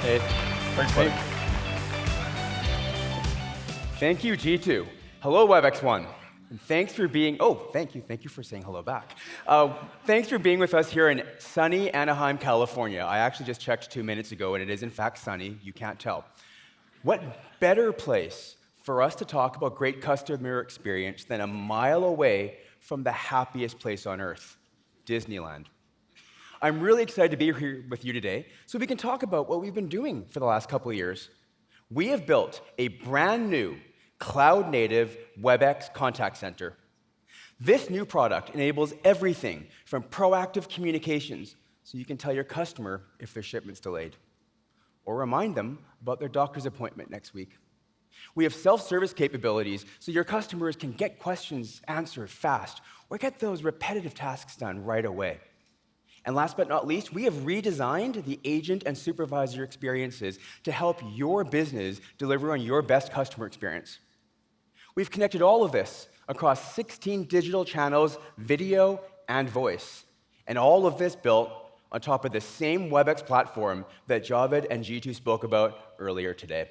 Hey, Thanks, buddy. thank you, G2. Hello, WebexOne. And thanks for being, thank you for saying hello back. Thanks for being with us here in sunny Anaheim, California. I actually just checked 2 minutes ago, and it is in fact sunny, you can't tell. What better place for us to talk about great customer experience than a mile away from the happiest place on earth, Disneyland. I'm really excited to be here with you today so we can talk about what we've been doing for the last couple of years. We have built a brand new cloud-native Webex Contact Center. This new product enables everything from proactive communications so you can tell your customer if their shipment's delayed, or remind them about their doctor's appointment next week. We have self-service capabilities so your customers can get questions answered fast or get those repetitive tasks done right away. And last but not least, we have redesigned the agent and supervisor experiences to help your business deliver on your best customer experience. We've connected all of this across 16 digital channels, video, and voice. And all of this built on top of the same Webex platform that Javed and G2 spoke about earlier today.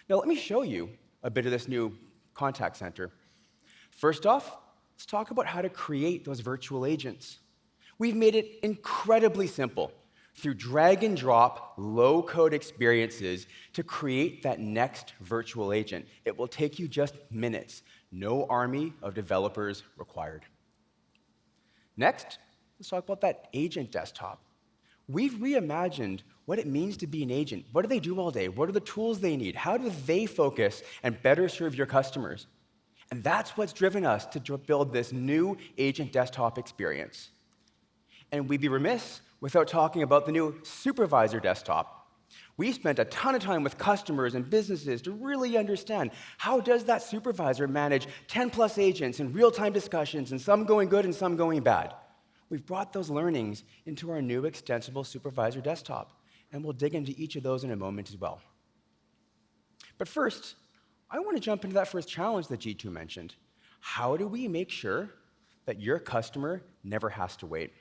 Now let me show you a bit of this new contact center. First off, let's talk about how to create those virtual agents. We've made it incredibly simple through drag and drop, low-code experiences to create that next virtual agent. It will take you just minutes. No army of developers required. Next, let's talk about that agent desktop. We've reimagined what it means to be an agent. What do they do all day? What are the tools they need? How do they focus and better serve your customers? And that's what's driven us to build this new agent desktop experience. And we'd be remiss without talking about the new supervisor desktop. We spent a ton of time with customers and businesses to really understand how does that supervisor manage 10+ agents in real-time discussions, and some going good and some going bad. We've brought those learnings into our new extensible supervisor desktop, and we'll dig into each of those in a moment as well. But first, I want to jump into that first challenge that G2 mentioned. How do we make sure that your customer never has to wait?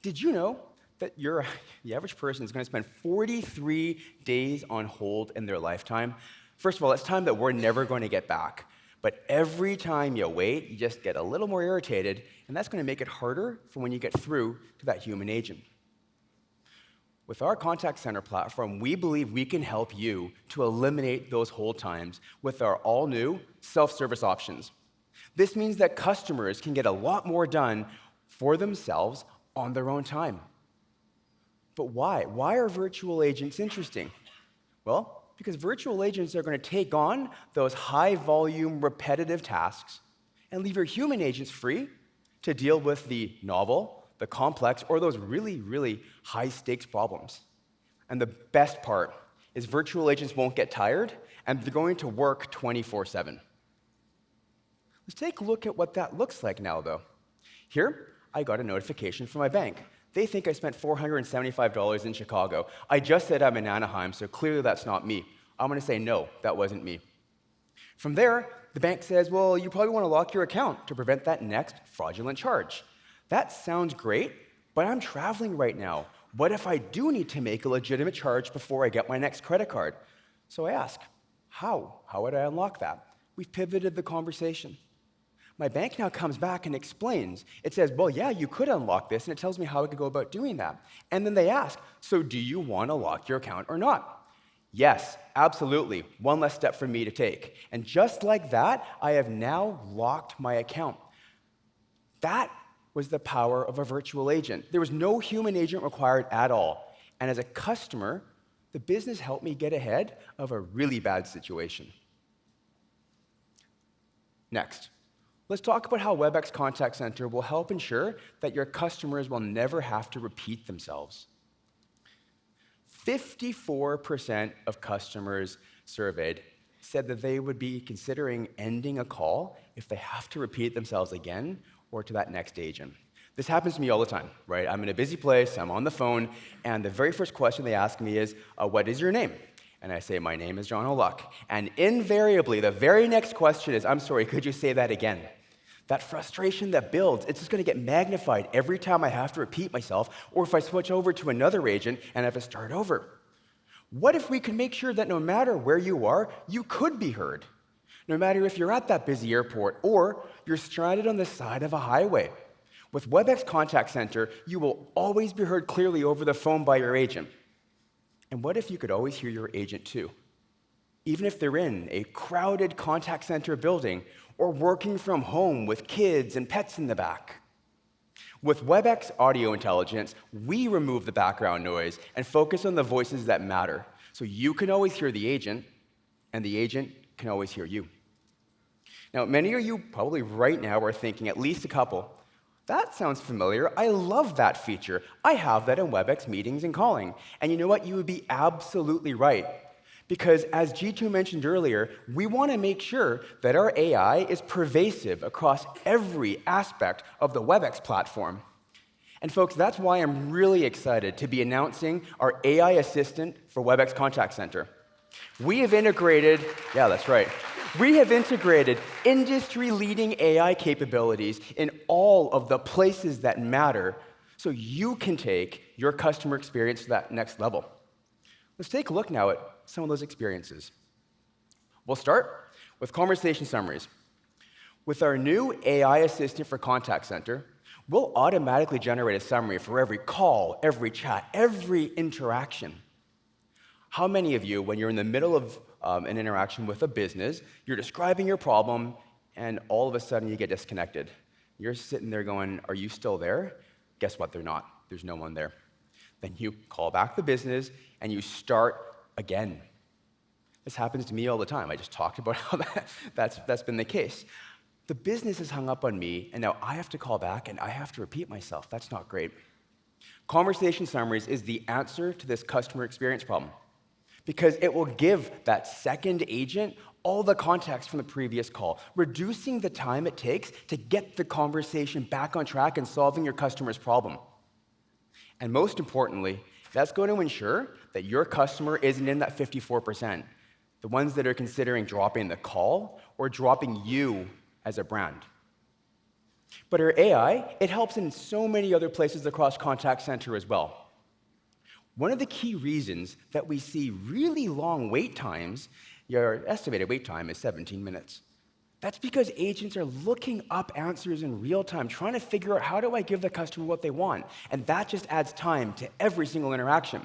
Did you know that the average person is going to spend 43 days on hold in their lifetime? First of all, that's time that we're never going to get back. But every time you wait, you just get a little more irritated, and that's going to make it harder for when you get through to that human agent. With our contact center platform, we believe we can help you to eliminate those hold times with our all-new self-service options. This means that customers can get a lot more done for themselves on their own time. But why? Why are virtual agents interesting? Well, because virtual agents are going to take on those high-volume, repetitive tasks and leave your human agents free to deal with the novel, the complex, or those really, really high-stakes problems. And the best part is virtual agents won't get tired, and they're going to work 24/7. Let's take a look at what that looks like now, though. Here, I got a notification from my bank. They think I spent $475 in Chicago. I just said I'm in Anaheim, so clearly that's not me. I'm going to say, no, that wasn't me. From there, the bank says, well, you probably want to lock your account to prevent that next fraudulent charge. That sounds great, but I'm traveling right now. What if I do need to make a legitimate charge before I get my next credit card? So I ask, how? How would I unlock that? We've pivoted the conversation. My bank now comes back and explains. It says, well, yeah, you could unlock this, and it tells me how I could go about doing that. And then they ask, so do you want to lock your account or not? Yes, absolutely. One less step for me to take. And just like that, I have now locked my account. That was the power of a virtual agent. There was no human agent required at all. And as a customer, the business helped me get ahead of a really bad situation. Next. Let's talk about how Webex Contact Center will help ensure that your customers will never have to repeat themselves. 54% of customers surveyed said that they would be considering ending a call if they have to repeat themselves again or to that next agent. This happens to me all the time, right? I'm in a busy place, I'm on the phone, and the very first question they ask me is, what is your name? And I say, my name is Jono Luk. And invariably, the very next question is, I'm sorry, could you say that again? That frustration that builds, it's just going to get magnified every time I have to repeat myself, or if I switch over to another agent and have to start over. What if we could make sure that no matter where you are, you could be heard? No matter if you're at that busy airport or you're stranded on the side of a highway. With Webex Contact Center, you will always be heard clearly over the phone by your agent. And what if you could always hear your agent too? Even if they're in a crowded contact center building or working from home with kids and pets in the back. With Webex Audio Intelligence, we remove the background noise and focus on the voices that matter, so you can always hear the agent, and the agent can always hear you. Now, many of you probably right now are thinking, at least a couple, that sounds familiar. I love that feature. I have that in Webex meetings and calling. And you know what? You would be absolutely right. Because as G2 mentioned earlier, we want to make sure that our AI is pervasive across every aspect of the Webex platform. And folks, that's why I'm really excited to be announcing our AI assistant for Webex Contact Center. We have integrated, yeah, that's right. We have integrated industry-leading AI capabilities in all of the places that matter so you can take your customer experience to that next level. Let's take a look now at some of those experiences. We'll start with conversation summaries. With our new AI assistant for Contact Center, we'll automatically generate a summary for every call, every chat, every interaction. How many of you, when you're in the middle of an interaction with a business, you're describing your problem, and all of a sudden you get disconnected? You're sitting there going, are you still there? Guess what? They're not. There's no one there. Then you call back the business, and you start again. This happens to me all the time. I just talked about how that's been the case. The business has hung up on me, and now I have to call back, and I have to repeat myself. That's not great. Conversation summaries is the answer to this customer experience problem, because it will give that second agent all the context from the previous call, reducing the time it takes to get the conversation back on track and solving your customer's problem. And most importantly, that's going to ensure that your customer isn't in that 54%, the ones that are considering dropping the call or dropping you as a brand. But our AI, it helps in so many other places across Contact Center as well. One of the key reasons that we see really long wait times, your estimated wait time is 17 minutes. That's because agents are looking up answers in real time, trying to figure out how do I give the customer what they want, and that just adds time to every single interaction.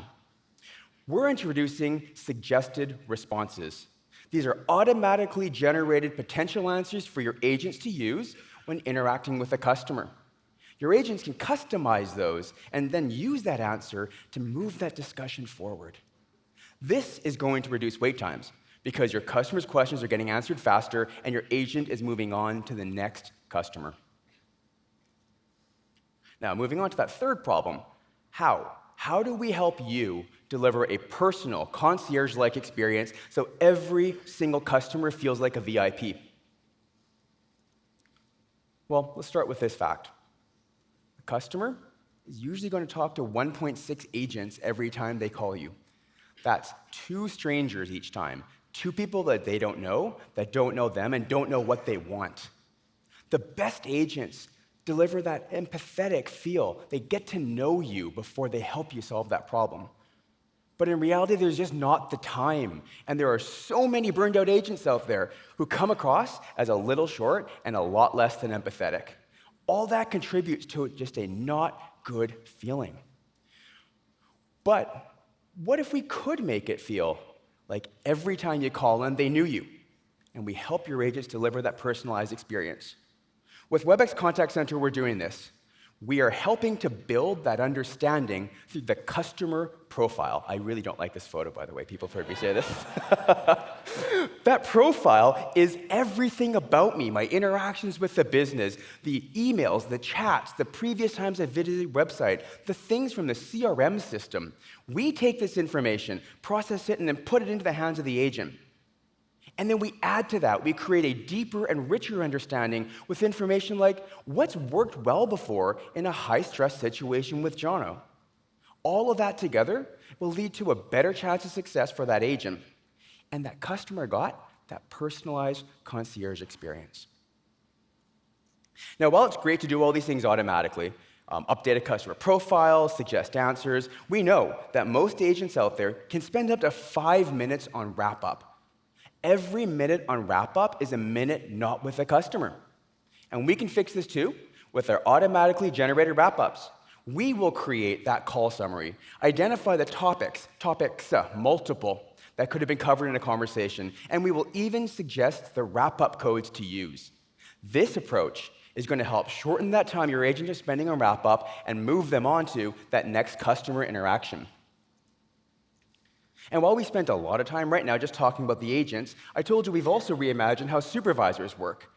We're introducing suggested responses. These are automatically generated potential answers for your agents to use when interacting with a customer. Your agents can customize those and then use that answer to move that discussion forward. This is going to reduce wait times because your customer's questions are getting answered faster and your agent is moving on to the next customer. Now, moving on to that third problem, how? How do we help you deliver a personal, concierge-like experience so every single customer feels like a VIP? Well, let's start with this fact. The customer is usually going to talk to 1.6 agents every time they call you. That's 2 strangers each time, 2 people that they don't know them, and don't know what they want. The best agents deliver that empathetic feel. They get to know you before they help you solve that problem. But in reality, there's just not the time. And there are so many burned out agents out there who come across as a little short and a lot less than empathetic. All that contributes to just a not good feeling. But what if we could make it feel like every time you call in, they knew you, and we help your agents deliver that personalized experience? With Webex Contact Center, we're doing this. We are helping to build that understanding through the customer profile. I really don't like this photo, by the way. People have heard me say this. That profile is everything about me, my interactions with the business, the emails, the chats, the previous times I visited the website, the things from the CRM system. We take this information, process it, and then put it into the hands of the agent. And then we add to that, we create a deeper and richer understanding with information like what's worked well before in a high-stress situation with Jono. All of that together will lead to a better chance of success for that agent. And that customer got that personalized concierge experience. Now, while it's great to do all these things automatically, update a customer profile, suggest answers, we know that most agents out there can spend up to 5 minutes on wrap-up. Every minute on wrap-up is a minute not with a customer. And we can fix this too with our automatically generated wrap-ups. We will create that call summary, identify the topics, multiple, that could have been covered in a conversation, and we will even suggest the wrap-up codes to use. This approach is going to help shorten that time your agents are spending on wrap-up and move them on to that next customer interaction. And while we spent a lot of time right now just talking about the agents, I told you we've also reimagined how supervisors work.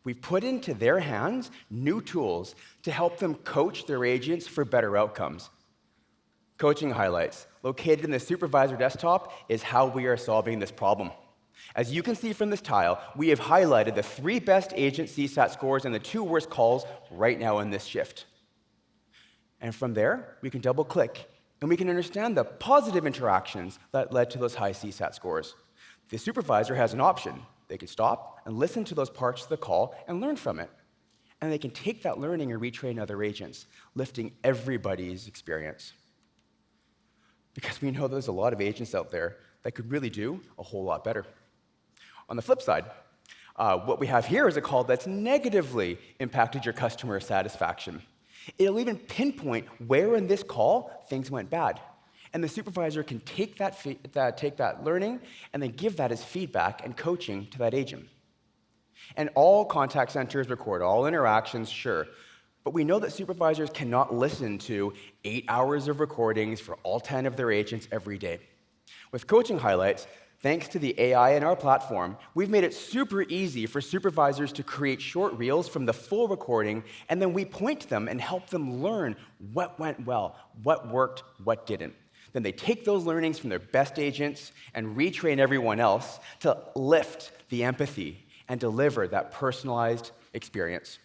We've put into their hands new tools to help them coach their agents for better outcomes. Coaching highlights, located in the supervisor desktop, is how we are solving this problem. As you can see from this tile, we have highlighted the 3 best agent CSAT scores and the 2 worst calls right now in this shift. And from there, we can double-click, and we can understand the positive interactions that led to those high CSAT scores. The supervisor has an option. They can stop and listen to those parts of the call and learn from it. And they can take that learning and retrain other agents, lifting everybody's experience. Because we know there's a lot of agents out there that could really do a whole lot better. On the flip side, what we have here is a call that's negatively impacted your customer satisfaction. It'll even pinpoint where in this call things went bad. And the supervisor can take that learning and then give that as feedback and coaching to that agent. And all contact centers record all interactions, sure. But we know that supervisors cannot listen to 8 hours of recordings for all 10 of their agents every day. With coaching highlights, thanks to the AI in our platform, we've made it super easy for supervisors to create short reels from the full recording, and then we point them and help them learn what went well, what worked, what didn't. Then they take those learnings from their best agents and retrain everyone else to lift the empathy and deliver that personalized experience.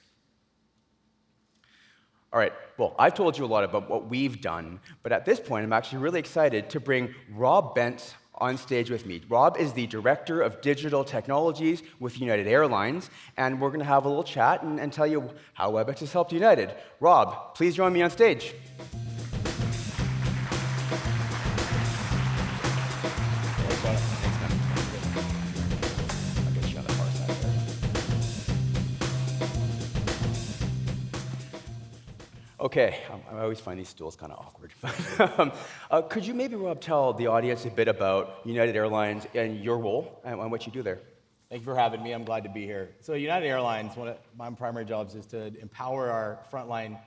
All right, well, I've told you a lot about what we've done, but at this point, I'm actually really excited to bring Rob Bent on stage with me. Rob is the Director of Digital Technologies with United Airlines, and we're going to have a little chat and tell you how Webex has helped United. Rob, please join me on stage. Okay, I always find these stools kind of awkward. Could you maybe, Rob, tell the audience a bit about United Airlines and your role and what you do there? Thank you for having me. I'm glad to be here. So United Airlines, one of my primary jobs is to empower our frontline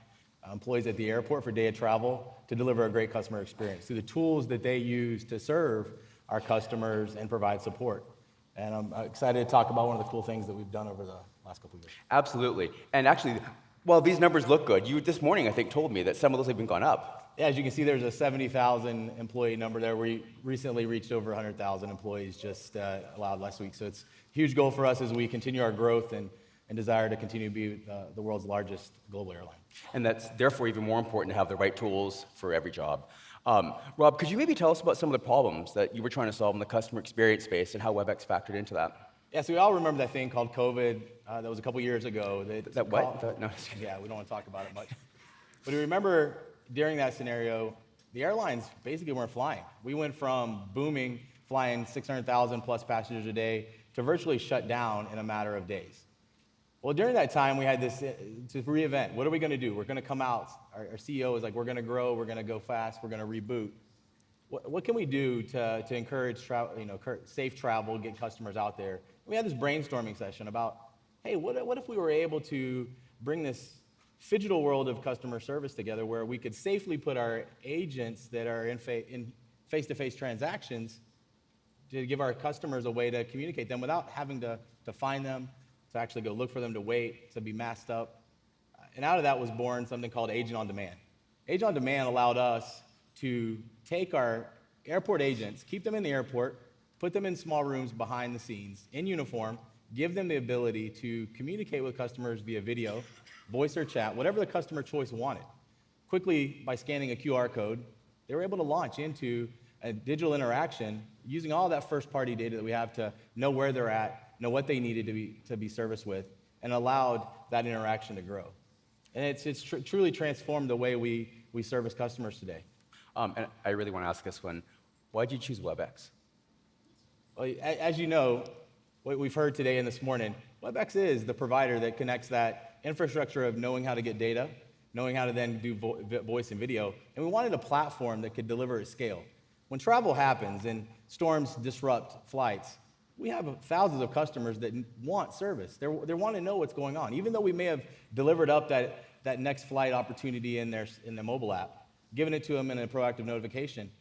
employees at the airport for day of travel to deliver a great customer experience through the tools that they use to serve our customers and provide support. And I'm excited to talk about one of the cool things that we've done over the last couple of years. Absolutely. And actually, well, these numbers look good. You this morning, I think, told me that some of those have even gone up. Yeah, as you can see, there's a 70,000 employee number there. We recently reached over 100,000 employees just allowed last week. So it's a huge goal for us as we continue our growth and desire to continue to be the world's largest global airline. And that's therefore even more important to have the right tools for every job. Rob, could you maybe tell us about some of the problems that you were trying to solve in the customer experience space and how Webex factored into that? Yeah, so we all remember that thing called COVID that was a couple years ago. That what? No. Yeah, we don't want to talk about it much. But we remember during that scenario, the airlines basically weren't flying. We went from booming, flying 600,000 plus passengers a day, to virtually shut down in a matter of days. Well, during that time, we had this to reinvent. What are we going to do? We're going to come out. Our CEO is like, we're going to grow, we're going to go fast, we're going to reboot. What can we do to encourage safe travel, get customers out there? We had this brainstorming session about, hey, what if we were able to bring this phygital world of customer service together where we could safely put our agents that are in face-to-face transactions to give our customers a way to communicate them without having to find them, to actually go look for them, to wait, to be masked up. And out of that was born something called Agent on Demand. Agent on Demand allowed us to take our airport agents, keep them in the airport, put them in small rooms behind the scenes, in uniform, give them the ability to communicate with customers via video, voice or chat, whatever the customer choice wanted. Quickly, by scanning a QR code, they were able to launch into a digital interaction using all that first-party data that we have to know where they're at, know what they needed to be serviced with, and allowed that interaction to grow. And it's truly transformed the way we service customers today. And I really want to ask this one. Why did you choose Webex? Well, as you know, what we've heard today and this morning, Webex is the provider that connects that infrastructure of knowing how to get data, knowing how to then do voice and video, and we wanted a platform that could deliver at scale. When travel happens and storms disrupt flights, we have thousands of customers that want service. They want to know what's going on. Even though we may have delivered up that next flight opportunity in the mobile app, given it to them in a proactive notification,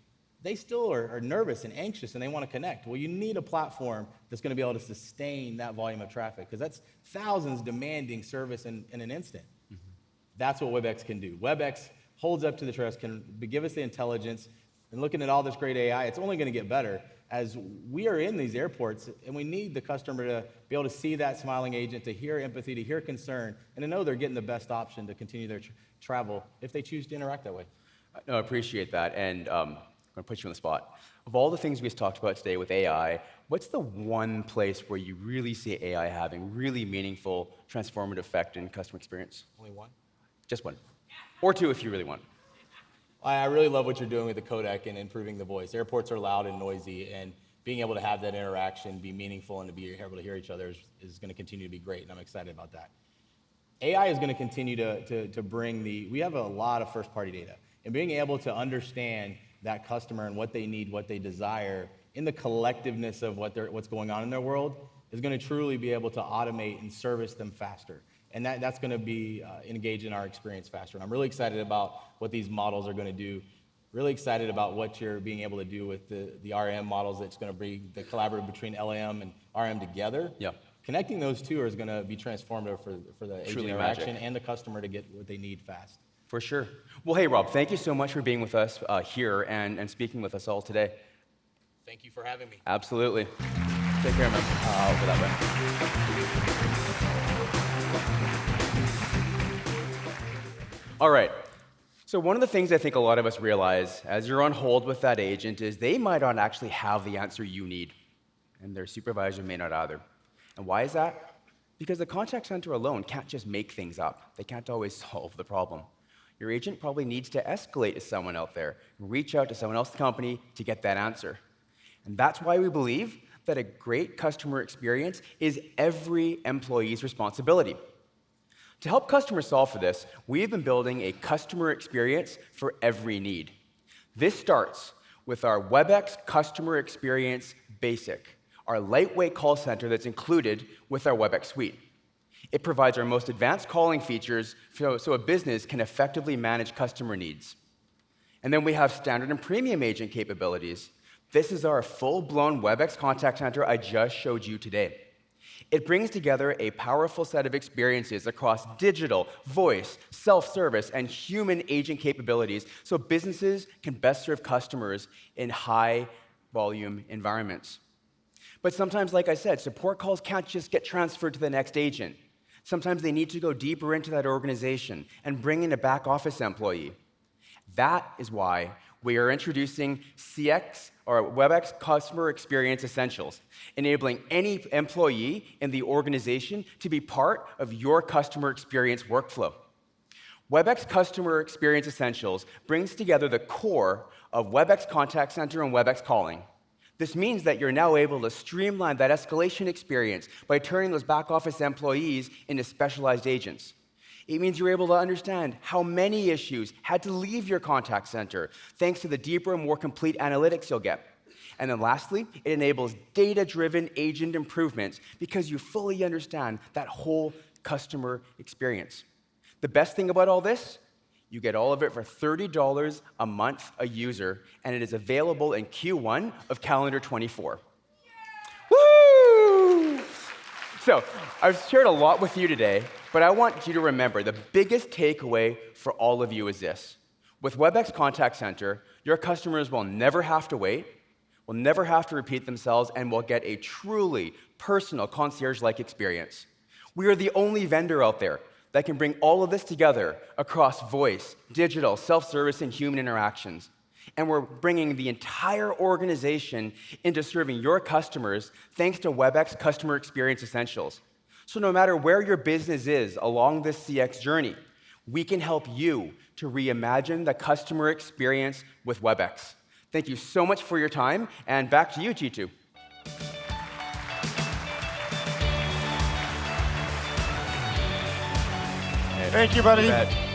they still are nervous and anxious and they want to connect. Well, you need a platform that's going to be able to sustain that volume of traffic because that's thousands demanding service in an instant. Mm-hmm. That's what Webex can do. Webex holds up to the trust, can give us the intelligence, and looking at all this great AI, it's only going to get better as we are in these airports and we need the customer to be able to see that smiling agent, to hear empathy, to hear concern, and to know they're getting the best option to continue their travel if they choose to interact that way. No, I appreciate that, and I'm going to put you on the spot. Of all the things we've talked about today with AI, what's the one place where you really see AI having really meaningful, transformative effect in customer experience? Only one? Just one. Or two if you really want. I really love what you're doing with the codec and improving the voice. Airports are loud and noisy, and being able to have that interaction be meaningful and to be able to hear each other is going to continue to be great, and I'm excited about that. AI is going to continue to bring we have a lot of first-party data, and being able to understand that customer and what they need, what they desire, in the collectiveness of what's going on in their world, is going to truly be able to automate and service them faster. And that's going to be engaged in our experience faster. And I'm really excited about what these models are going to do. Really excited about what you're being able to do with the RM models that's going to bring the collaborative between LAM and RM together. Yeah. Connecting those two is going to be transformative for the agent interaction magic. and the customer to get what they need fast. For sure. Well, hey, Rob, thank you so much for being with us here and speaking with us all today. Thank you for having me. Absolutely. Take care, man. Over that way. All right. So one of the things I think a lot of us realize as you're on hold with that agent is they might not actually have the answer you need, and their supervisor may not either. And why is that? Because the contact center alone can't just make things up. They can't always solve the problem. Your agent probably needs to escalate to someone out there, reach out to someone else in the company to get that answer. And that's why we believe that a great customer experience is every employee's responsibility. To help customers solve for this, we've been building a customer experience for every need. This starts with our Webex Customer Experience Basic, our lightweight call center that's included with our Webex suite. It provides our most advanced calling features so a business can effectively manage customer needs. And then we have standard and premium agent capabilities. This is our full-blown Webex Contact Center I just showed you today. It brings together a powerful set of experiences across digital, voice, self-service, and human agent capabilities so businesses can best serve customers in high-volume environments. But sometimes, like I said, support calls can't just get transferred to the next agent. Sometimes they need to go deeper into that organization and bring in a back-office employee. That is why we are introducing CX, or Webex Customer Experience Essentials, enabling any employee in the organization to be part of your customer experience workflow. Webex Customer Experience Essentials brings together the core of Webex Contact Center and Webex Calling. This means that you're now able to streamline that escalation experience by turning those back-office employees into specialized agents. It means you're able to understand how many issues had to leave your contact center, thanks to the deeper and more complete analytics you'll get. And then lastly, it enables data-driven agent improvements because you fully understand that whole customer experience. The best thing about all this, you get all of it for $30 a month a user, and it is available in Q1 of calendar 24. Woo! So, I've shared a lot with you today, but I want you to remember the biggest takeaway for all of you is this. With Webex Contact Center, your customers will never have to wait, will never have to repeat themselves, and will get a truly personal concierge-like experience. We are the only vendor out there that can bring all of this together across voice, digital, self-service, and human interactions. And we're bringing the entire organization into serving your customers thanks to Webex Customer Experience Essentials. So no matter where your business is along this CX journey, we can help you to reimagine the customer experience with Webex. Thank you so much for your time, and back to you, G2. Thank you, buddy. You bet.